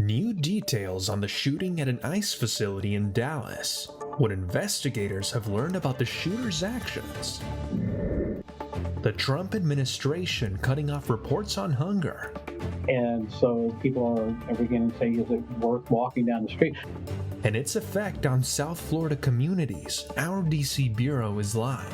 New details on the shooting at an ICE facility in Dallas. What investigators have learned about the shooter's actions. The Trump administration cutting off reports on hunger. And so people are beginning to say, is it worth walking down the street? And its effect on South Florida communities. Our DC Bureau is live.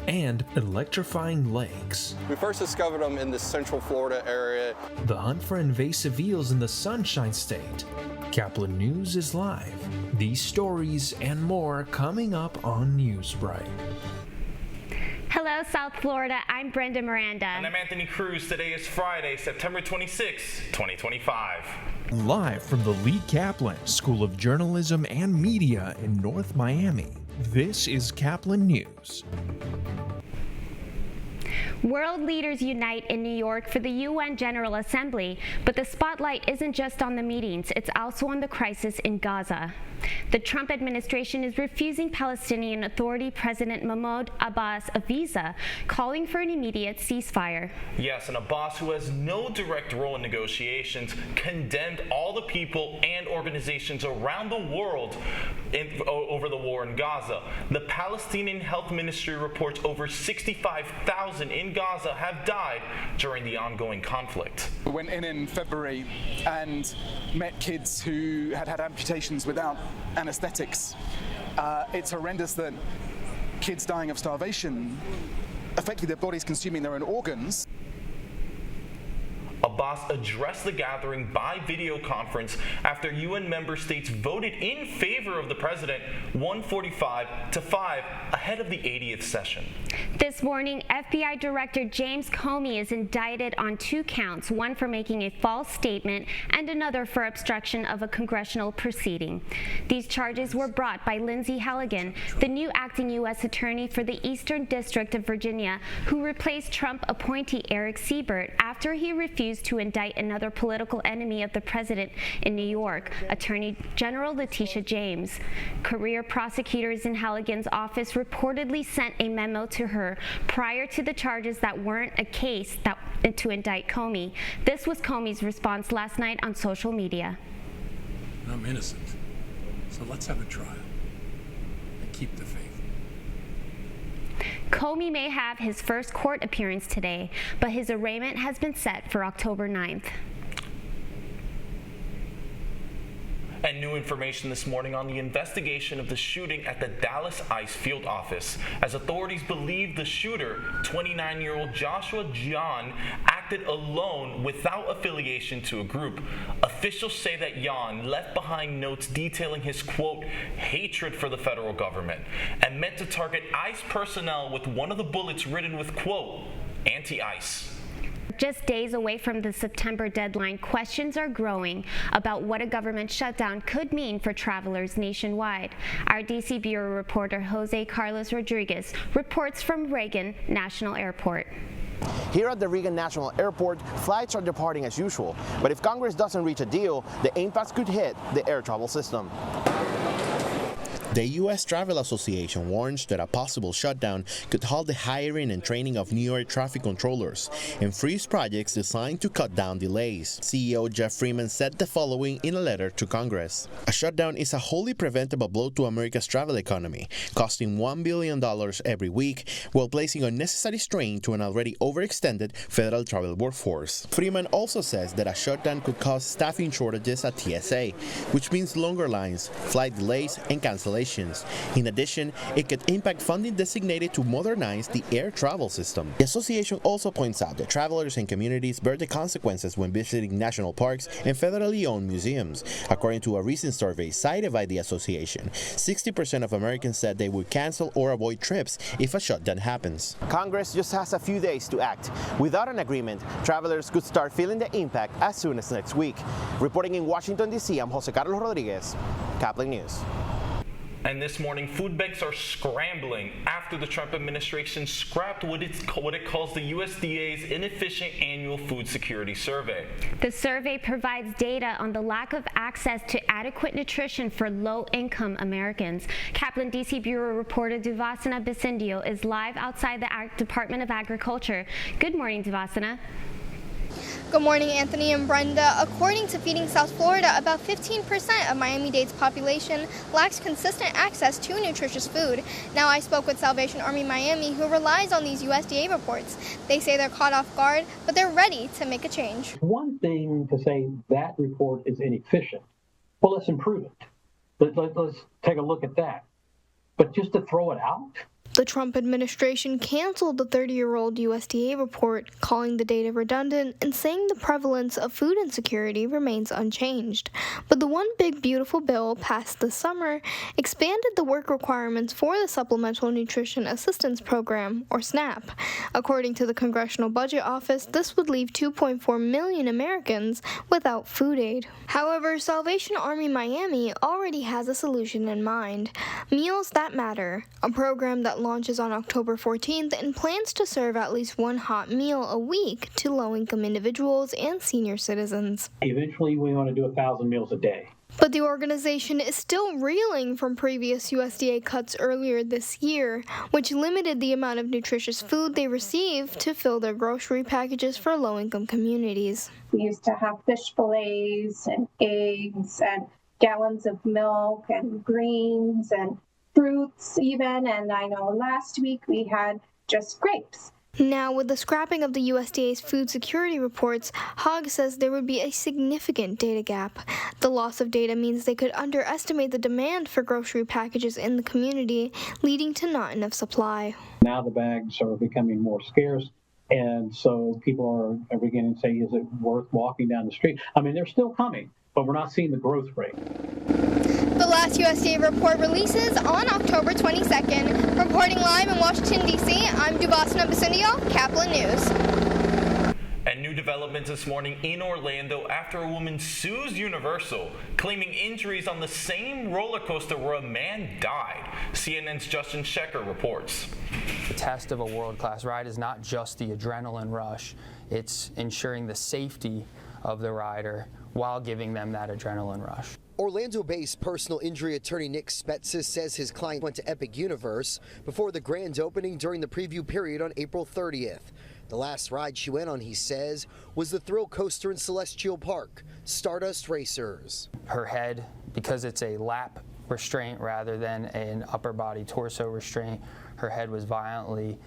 And electrifying lakes. We first discovered them in the Central Florida area. The hunt for invasive eels in the Sunshine State. Caplin News is live. These stories and more coming up on Newsbreak. Hello, South Florida. I'm Brenda Miranda. And I'm Anthony Cruz. Today is Friday, September 26, 2025. Live from the Lee Caplin School of Journalism and Media in North Miami. This is Caplin News. World leaders unite in New York for the UN General Assembly, but the spotlight isn't just on the meetings, it's also on the crisis in Gaza. The Trump administration is refusing Palestinian Authority President Mahmoud Abbas a visa, calling for an immediate ceasefire. Yes, and Abbas, who has no direct role in negotiations, condemned all the people and organizations around the world over the war in Gaza. The Palestinian Health Ministry reports over 65,000 in Gaza have died during the ongoing conflict. We went in February and met kids who had had amputations without anesthetics. It's horrendous that kids dying of starvation, effectively their bodies consuming their own organs. Abbas addressed the gathering by video conference after UN member states voted in favor of the president 145 to 5 ahead of the 80th session. This morning, FBI Director James Comey is indicted on 2 counts, one for making a false statement and another for obstruction of a congressional proceeding. These charges were brought by Lindsay Halligan, the new acting U.S. Attorney for the Eastern District of Virginia, who replaced Trump appointee Eric Siebert after he refused to indict another political enemy of the president in New York, Attorney General Letitia James. Career prosecutors in Halligan's office reportedly sent a memo to her prior to the charges that weren't a case to indict Comey. This was Comey's response last night on social media. I'm innocent, so let's have a trial and keep the faith. Comey may have his first court appearance today, but his arraignment has been set for October 9th. And new information this morning on the investigation of the shooting at the Dallas ICE field office, as authorities believe the shooter, 29-year-old Joshua John, acted alone without affiliation to a group. Officials say that John left behind notes detailing his, quote, hatred for the federal government, and meant to target ICE personnel with one of the bullets written with, quote, anti-ICE. Just days away from the September deadline, questions are growing about what a government shutdown could mean for travelers nationwide. Our DC Bureau reporter Jose Carlos Rodriguez reports from Reagan National Airport. Here at the Reagan National Airport, flights are departing as usual, but if Congress doesn't reach a deal, the impasse could hit the air travel system. The U.S. Travel Association warns that a possible shutdown could halt the hiring and training of New York traffic controllers and freeze projects designed to cut down delays. CEO Jeff Freeman said the following in a letter to Congress. A shutdown is a wholly preventable blow to America's travel economy, costing $1 billion every week, while placing unnecessary strain to an already overextended federal travel workforce. Freeman also says that a shutdown could cause staffing shortages at TSA, which means longer lines, flight delays, and cancellations. In addition, it could impact funding designated to modernize the air travel system. The association also points out that travelers and communities bear the consequences when visiting national parks and federally owned museums. According to a recent survey cited by the association, 60% of Americans said they would cancel or avoid trips if a shutdown happens. Congress just has a few days to act. Without an agreement, travelers could start feeling the impact as soon as next week. Reporting in Washington, D.C., I'm Jose Carlos Rodriguez, Caplin News. And this morning, food banks are scrambling after the Trump administration scrapped what it calls the USDA's inefficient annual food security survey. The survey provides data on the lack of access to adequate nutrition for low-income Americans. Caplin DC Bureau reporter Devasana Bisindio is live outside the Department of Agriculture. Good morning, Devasana. Good morning, Anthony and Brenda. According to Feeding South Florida, about 15% of Miami-Dade's population lacks consistent access to nutritious food. Now, I spoke with Salvation Army Miami, who relies on these USDA reports. They say they're caught off guard, but they're ready to make a change. One thing to say that report is inefficient. Well, let's improve it. Let's take a look at that. But just to throw it out? The Trump administration canceled the 30-year-old USDA report, calling the data redundant and saying the prevalence of food insecurity remains unchanged. But the One Big Beautiful bill passed this summer expanded the work requirements for the Supplemental Nutrition Assistance Program, or SNAP. According to the Congressional Budget Office, this would leave 2.4 million Americans without food aid. However, Salvation Army Miami already has a solution in mind. Meals That Matter, a program that launches on October 14th and plans to serve at least one hot meal a week to low-income individuals and senior citizens. Eventually, we want to do 1,000 meals a day. But the organization is still reeling from previous USDA cuts earlier this year, which limited the amount of nutritious food they receive to fill their grocery packages for low-income communities. We used to have fish fillets and eggs and gallons of milk and greens and fruits even, and I know last week we had just grapes. Now, with the scrapping of the USDA's food security reports, Hogg says there would be a significant data gap. The loss of data means they could underestimate the demand for grocery packages in the community, leading to not enough supply. Now the bags are becoming more scarce, and so people are beginning to say, is it worth walking down the street? I mean, they're still coming, but we're not seeing the growth rate. The last USDA report releases on October 22nd. Reporting live in Washington, D.C., I'm Dubasna Basundio, Caplin News. And new developments this morning in Orlando after a woman sues Universal, claiming injuries on the same roller coaster where a man died. CNN's Justin Shecker reports. The test of a world-class ride is not just the adrenaline rush, it's ensuring the safety of the rider while giving them that adrenaline rush. Orlando-based personal injury attorney Nick Spetsis says his client went to Epic Universe before the grand opening during the preview period on April 30th. The last ride she went on, he says, was the thrill coaster in Celestial Park, Stardust Racers. Her head, because it's a lap restraint rather than an upper body torso restraint, her head was violently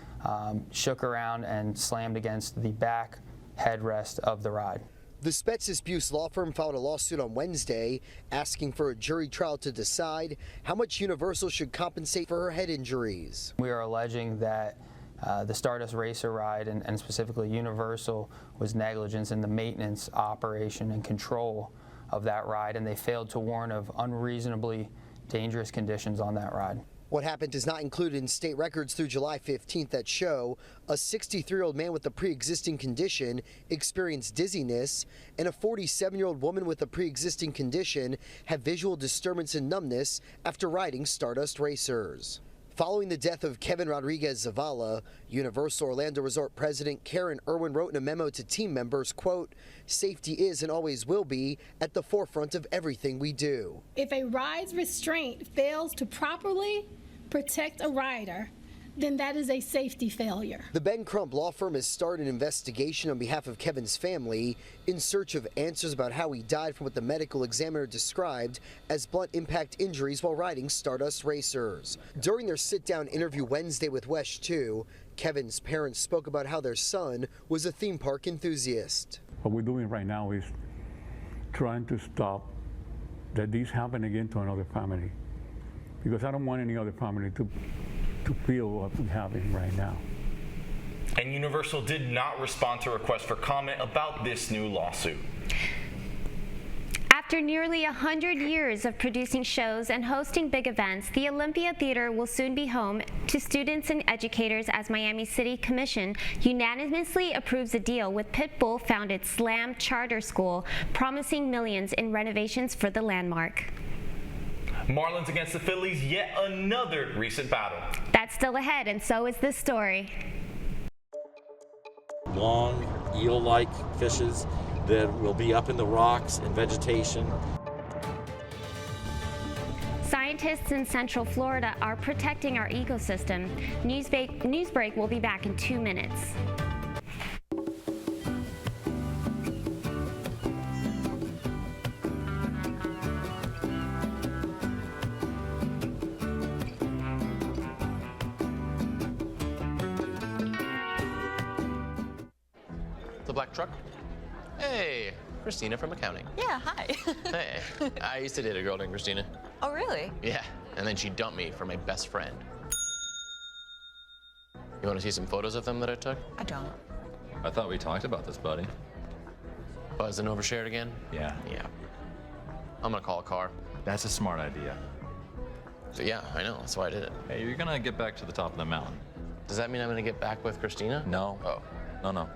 shook around and slammed against the back headrest of the ride. The Spetsis Buse law firm filed a lawsuit on Wednesday asking for a jury trial to decide how much Universal should compensate for her head injuries. We are alleging that the Stardust Racer ride and specifically Universal was negligence in the maintenance, operation, and control of that ride, and they failed to warn of unreasonably dangerous conditions on that ride. What happened is not included in state records through July 15th that show a 63-year-old man with a pre-existing condition experienced dizziness, and a 47-year-old woman with a pre-existing condition had visual disturbance and numbness after riding Stardust Racers. Following the death of Kevin Rodriguez Zavala, Universal Orlando Resort President Karen Irwin wrote in a memo to team members, quote, "Safety is and always will be at the forefront of everything we do." If a ride's restraint fails to properly protect a rider, then that is a safety failure. The Ben Crump law firm has started an investigation on behalf of Kevin's family in search of answers about how he died from what the medical examiner described as blunt impact injuries while riding Stardust Racers. During their sit-down interview Wednesday with WESH 2, Kevin's parents spoke about how their son was a theme park enthusiast. What we're doing right now is trying to stop that this happen again to another family, because I don't want any other family to feel what we're having right now. And Universal did not respond to requests for comment about this new lawsuit. After nearly 100 years of producing shows and hosting big events, the Olympia Theater will soon be home to students and educators as Miami City Commission unanimously approves a deal with Pitbull-founded Slam Charter School, promising millions in renovations for the landmark. Marlins against the Phillies, yet another recent battle. That's still ahead, and so is this story. Long, eel-like fishes that will be up in the rocks and vegetation. Scientists in Central Florida are protecting our ecosystem. Newsbreak will be back in 2 minutes. The black truck? Hey, Christina from accounting. Yeah, hi. Hey, I used to date a girl named Christina. Oh, really? Yeah, and then she dumped me for my best friend. You want to see some photos of them that I took? I don't. I thought we talked about this, buddy. Buzzed and overshared again? Yeah. Yeah. I'm gonna call a car. That's a smart idea. So yeah, I know, that's why I did it. Hey, you're gonna get back to the top of the mountain. Does that mean I'm gonna get back with Christina? No. Oh. No.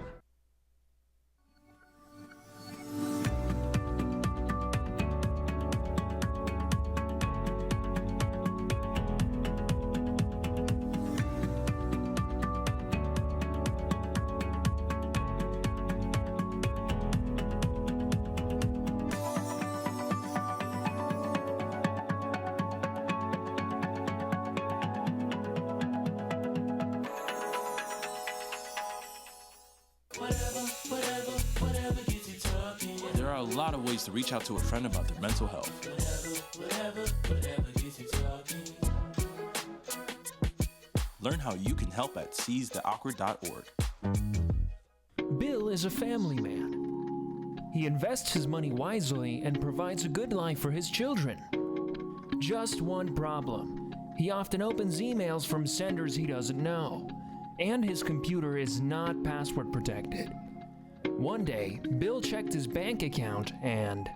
There are a lot of ways to reach out to a friend about their mental health. Learn how you can help at seizetheawkward.org. Bill is a family man. He invests his money wisely and provides a good life for his children. Just one problem. He often opens emails from senders he doesn't know, and his computer is not password protected. One day, Bill checked his bank account and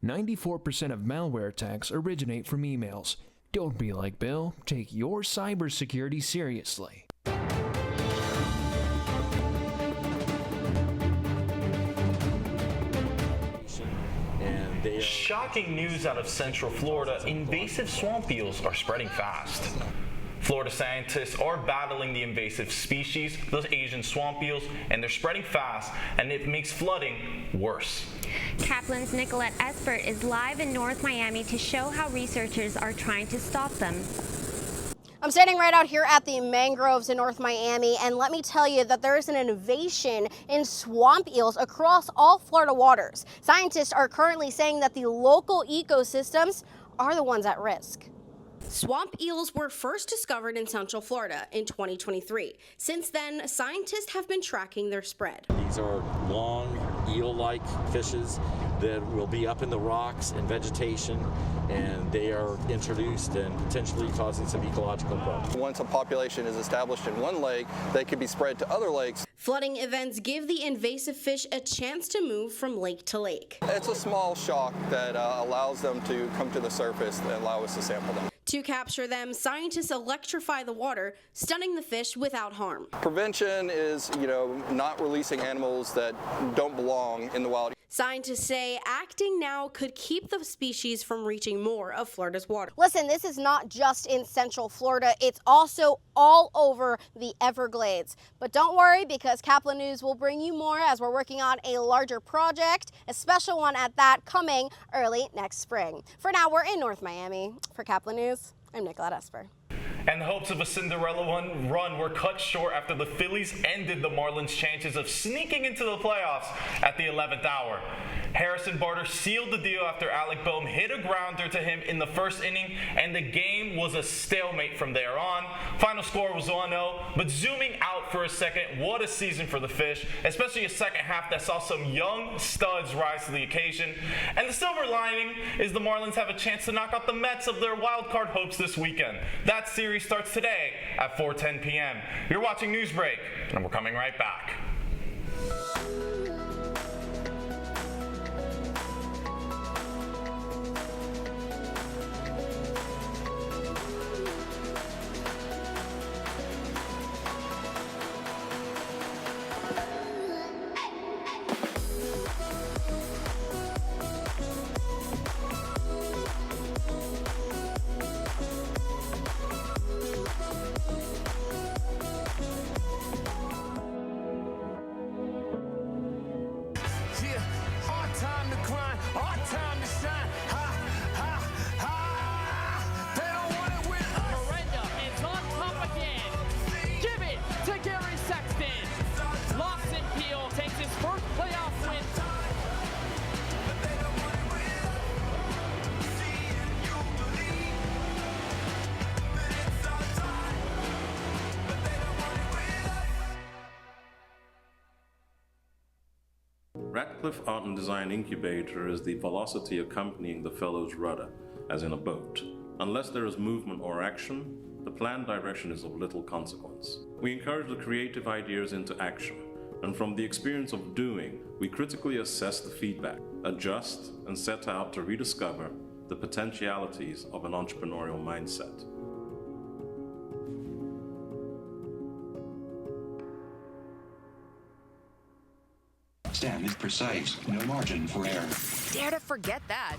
94% of malware attacks originate from emails. Don't be like Bill. Take your cybersecurity seriously. Shocking news out of Central Florida. Invasive swamp eels are spreading fast. Florida scientists are battling the invasive species, those Asian swamp eels, and they're spreading fast, and it makes flooding worse. Caplin's Nicolette Espert is live in North Miami to show how researchers are trying to stop them. I'm standing right out here at the mangroves in North Miami, and let me tell you that there is an invasion in swamp eels across all Florida waters. Scientists are currently saying that the local ecosystems are the ones at risk. Swamp eels were first discovered in Central Florida in 2023. Since then, scientists have been tracking their spread. These are long, eel-like fishes that will be up in the rocks and vegetation, and they are introduced and potentially causing some ecological problems. Once a population is established in one lake, they can be spread to other lakes. Flooding events give the invasive fish a chance to move from lake to lake. It's a small shock that allows them to come to the surface and allow us to sample them. To capture them, scientists electrify the water, stunning the fish without harm. Prevention is, not releasing animals that don't belong in the wild. Scientists say acting now could keep the species from reaching more of Florida's water. Listen, this is not just in Central Florida, it's also all over the Everglades. But don't worry, because Caplin News will bring you more as we're working on a larger project, a special one at that, coming early next spring. For now, we're in North Miami. For Caplin News, I'm Nicolette Esper. And the hopes of a Cinderella run were cut short after the Phillies ended the Marlins' chances of sneaking into the playoffs at the 11th hour. Harrison Barter sealed the deal after Alec Boehm hit a grounder to him in the first inning, and the game was a stalemate from there on. Final score was 1-0, but zooming out for a second, what a season for the Fish, especially a second half that saw some young studs rise to the occasion. And the silver lining is the Marlins have a chance to knock out the Mets of their wild card hopes this weekend. That series starts today at 4:10 p.m. You're watching Newsbreak, and we're coming right back. Radcliffe Art and Design Incubator is the velocity accompanying the fellow's rudder, as in a boat. Unless there is movement or action, the planned direction is of little consequence. We encourage the creative ideas into action, and from the experience of doing, we critically assess the feedback, adjust, and set out to rediscover the potentialities of an entrepreneurial mindset. STEM is precise, no margin for error. Dare to forget that.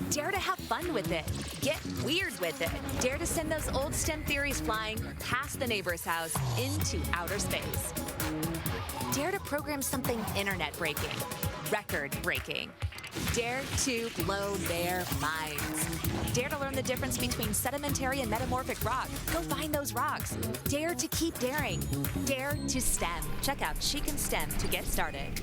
Dare to have fun with it. Get weird with it. Dare to send those old STEM theories flying past the neighbor's house into outer space. Dare to program something internet-breaking, record-breaking. Dare to blow their minds. Dare to learn the difference between sedimentary and metamorphic rock. Go find those rocks. Dare to keep daring. Dare to STEM. Check out Chic and STEM to get started.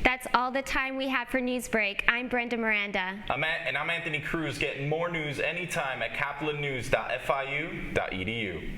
That's all the time we have for Newsbreak. I'm Brenda Miranda. I'm Anthony Cruz, getting more news anytime at caplinnews.fiu.edu.